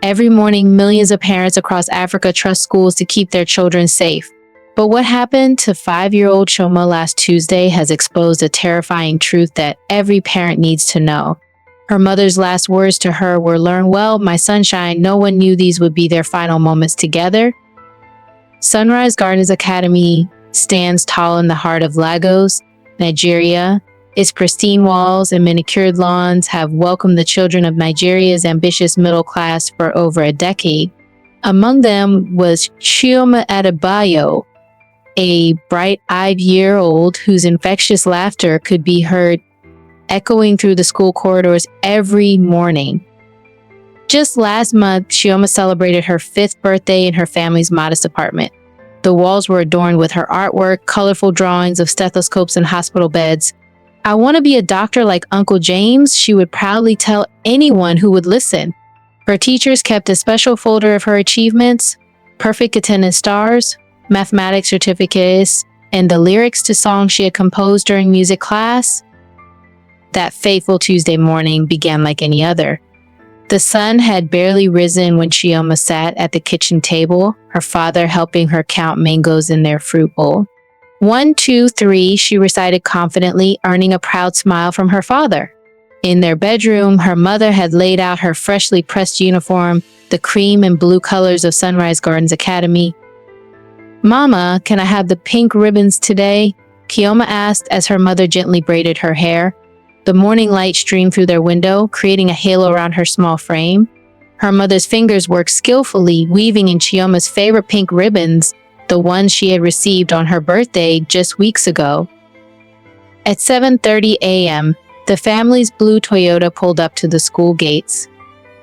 Every morning, millions of parents across Africa trust schools to keep their children safe. But what happened to 5-year-old Chioma last Tuesday has exposed a terrifying truth that every parent needs to know. Her mother's last words to her were, "Learn well, my sunshine." No one knew these would be their final moments together. Sunrise Gardens Academy stands tall in the heart of Lagos, Nigeria. Its pristine walls and manicured lawns have welcomed the children of Nigeria's ambitious middle class for over a decade. Among them was Chioma Adebayo, a bright-eyed year-old whose infectious laughter could be heard echoing through the school corridors every morning. Just last month, Chioma celebrated her 5th birthday in her family's modest apartment. The walls were adorned with her artwork, colorful drawings of stethoscopes and hospital beds. "I want to be a doctor like Uncle James," she would proudly tell anyone who would listen. Her teachers kept a special folder of her achievements, perfect attendance stars, mathematics certificates, and the lyrics to songs she had composed during music class. That fateful Tuesday morning began like any other. The sun had barely risen when Chioma sat at the kitchen table, her father helping her count mangoes in their fruit bowl. 1, 2, 3, she recited confidently, earning a proud smile from her father. In their bedroom, her mother had laid out her freshly pressed uniform, the cream and blue colors of Sunrise Gardens Academy. "Mama, can I have the pink ribbons today?" Chioma asked as her mother gently braided her hair. The morning light streamed through their window, creating a halo around her small frame. Her mother's fingers worked skillfully, weaving in Chioma's favorite pink ribbons, the ones she had received on her birthday just weeks ago. At 7:30 a.m., the family's blue Toyota pulled up to the school gates.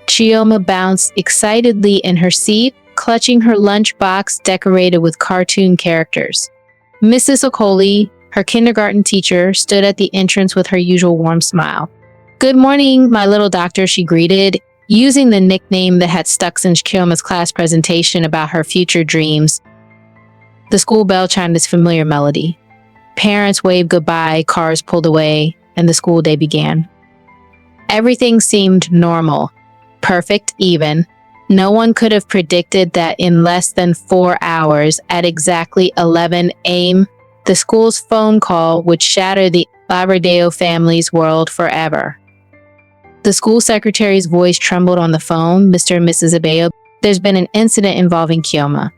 Chioma bounced excitedly in her seat, clutching her lunchbox decorated with cartoon characters. Mrs. Okoli, her kindergarten teacher, stood at the entrance with her usual warm smile. "Good morning, my little doctor," she greeted, using the nickname that had stuck since Chioma's class presentation about her future dreams. The school bell chimed its familiar melody. Parents waved goodbye, cars pulled away, and the school day began. Everything seemed normal, perfect even. No one could have predicted that in less than 4 hours, at exactly 11 a.m., the school's phone call would shatter the Adebayo family's world forever. The school secretary's voice trembled on the phone. "Mr. and Mrs. Adebayo, there's been an incident involving Chioma.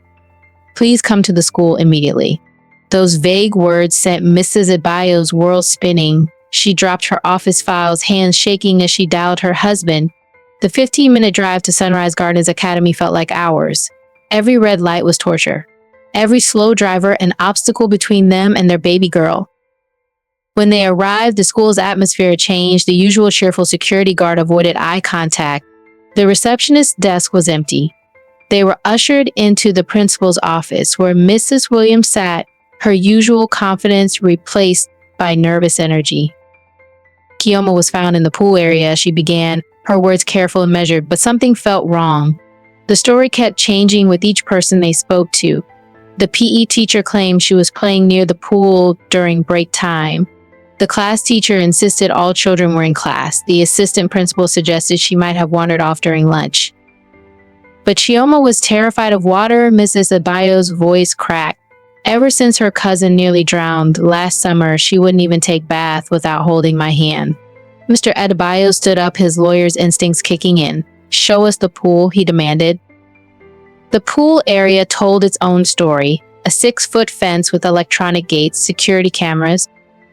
Please come to the school immediately." Those vague words sent Mrs. Adebayo's world spinning. She dropped her office files, hands shaking as she dialed her husband. The 15-minute drive to Sunrise Gardens Academy felt like hours. Every red light was torture. Every slow driver an obstacle between them and their baby girl. When they arrived, the school's atmosphere changed. The usual cheerful security guard avoided eye contact. The receptionist's desk was empty. They were ushered into the principal's office, where Mrs. Williams sat, her usual confidence replaced by nervous energy. Chioma was found in the pool area, she began, her words careful and measured, but something felt wrong. The story kept changing with each person they spoke to. The PE teacher claimed she was playing near the pool during break time. The class teacher insisted all children were in class. The assistant principal suggested she might have wandered off during lunch. But Chioma was terrified of water. Mrs. Adebayo's voice cracked. Ever since her cousin nearly drowned last summer, she wouldn't even take bath without holding my hand. Mr. Adebayo stood up, his lawyer's instincts kicking in. "Show us the pool," he demanded. The pool area told its own story. A 6-foot fence with electronic gates, security cameras,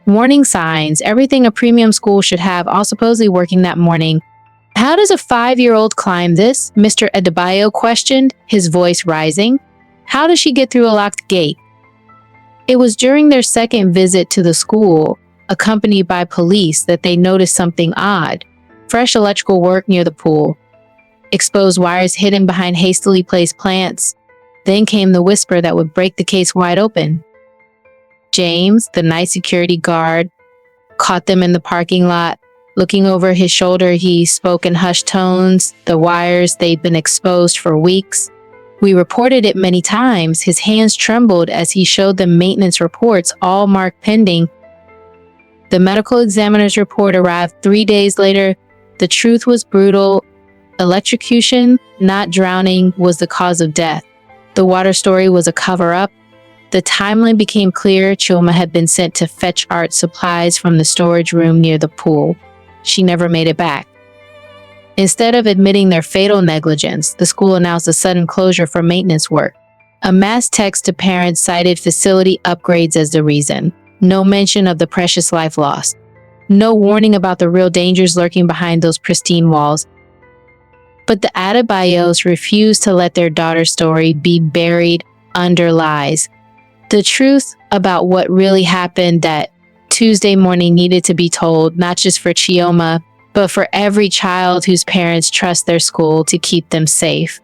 warning signs, everything a premium school should have, all supposedly working that morning. "How does a 5-year-old climb this?" Mr. Adebayo questioned, his voice rising. "How does she get through a locked gate?" It was during their second visit to the school, accompanied by police, that they noticed something odd. Fresh electrical work near the pool. Exposed wires hidden behind hastily placed plants. Then came the whisper that would break the case wide open. James, the night security guard, caught them in the parking lot. Looking over his shoulder, he spoke in hushed tones. The wires, they'd been exposed for weeks. "We reported it many times." His hands trembled as he showed them maintenance reports, all marked pending. The medical examiner's report arrived 3 days later. The truth was brutal. Electrocution, not drowning, was the cause of death. The water story was a cover-up. The timeline became clear. Chioma had been sent to fetch art supplies from the storage room near the pool. She never made it back. Instead of admitting their fatal negligence, the school announced a sudden closure for maintenance work. A mass text to parents cited facility upgrades as the reason. No mention of the precious life lost. No warning about the real dangers lurking behind those pristine walls. But the Adebayos refused to let their daughter's story be buried under lies. The truth about what really happened that Tuesday morning needed to be told, not just for Chioma, but for every child whose parents trust their school to keep them safe.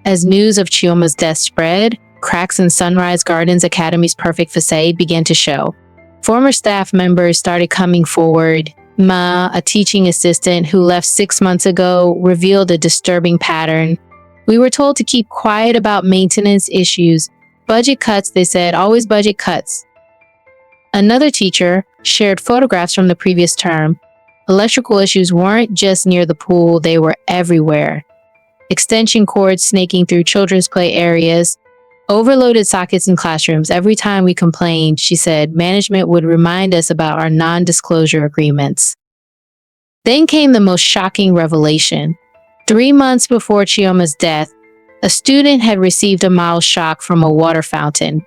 As news of Chioma's death spread, cracks in Sunrise Gardens Academy's perfect facade began to show. Former staff members started coming forward. Ma, a teaching assistant who left 6 months ago, revealed a disturbing pattern. We were told to keep quiet about maintenance issues. Budget cuts, they said, always budget cuts. Another teacher shared photographs from the previous term. Electrical issues weren't just near the pool, they were everywhere. Extension cords snaking through children's play areas, overloaded sockets in classrooms. Every time we complained, she said, management would remind us about our non-disclosure agreements. Then came the most shocking revelation. 3 months before Chioma's death, a student had received a mild shock from a water fountain.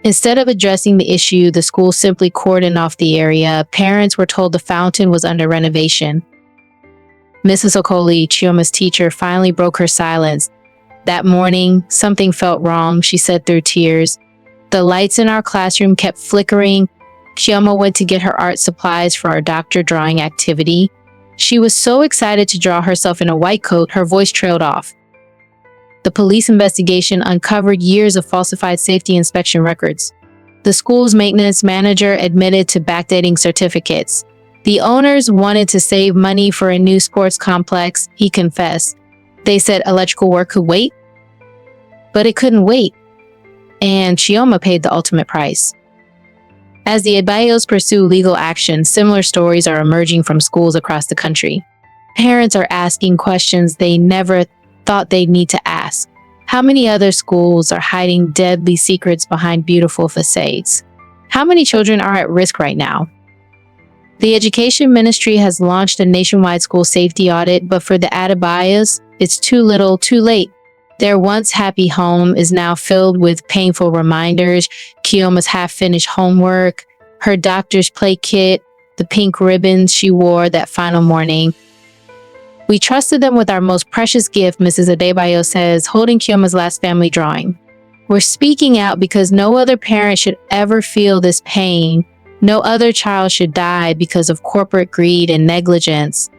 Instead of addressing the issue, the school simply cordoned off the area. Parents were told the fountain was under renovation. Mrs. Okoli, Chioma's teacher, finally broke her silence. That morning, something felt wrong, she said through tears. The lights in our classroom kept flickering. Chioma went to get her art supplies for our doctor drawing activity. She was so excited to draw herself in a white coat, her voice trailed off. The police investigation uncovered years of falsified safety inspection records. The school's maintenance manager admitted to backdating certificates. The owners wanted to save money for a new sports complex, he confessed. They said electrical work could wait, but it couldn't wait. And Chioma paid the ultimate price. As the Adebayos pursue legal action, similar stories are emerging from schools across the country. Parents are asking questions they never thought they'd need to ask. How many other schools are hiding deadly secrets behind beautiful facades? How many children are at risk right now? The Education Ministry has launched a nationwide school safety audit, but for the Adebayos, it's too little, too late. Their once happy home is now filled with painful reminders, Chioma's half-finished homework, her doctor's play kit, the pink ribbons she wore that final morning. We trusted them with our most precious gift, Mrs. Adebayo says, holding Chioma's last family drawing. We're speaking out because no other parent should ever feel this pain. No other child should die because of corporate greed and negligence.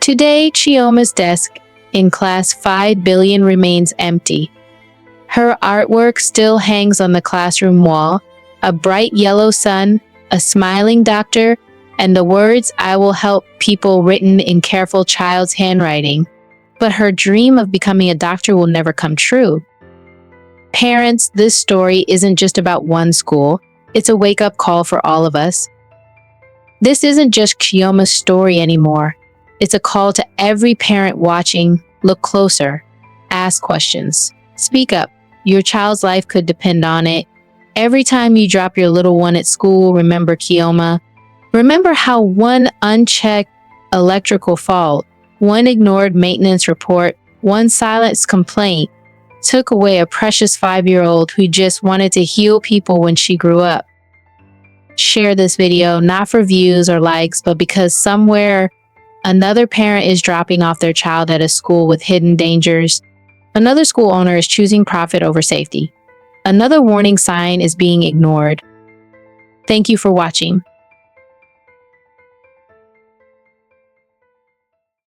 Today, Chioma's desk in class 5 billion remains empty. Her artwork still hangs on the classroom wall, a bright yellow sun, a smiling doctor, and the words, "I will help people," written in careful child's handwriting. But her dream of becoming a doctor will never come true. Parents, this story isn't just about one school. It's a wake-up call for all of us. This isn't just Chioma's story anymore. It's a call to every parent watching. Look closer. Ask questions. Speak up. Your child's life could depend on it. Every time you drop your little one at school, remember Chioma. Remember how one unchecked electrical fault, one ignored maintenance report, one silenced complaint took away a precious 5-year-old who just wanted to heal people when she grew up. Share this video, not for views or likes, but because somewhere another parent is dropping off their child at a school with hidden dangers. Another school owner is choosing profit over safety. Another warning sign is being ignored. Thank you for watching.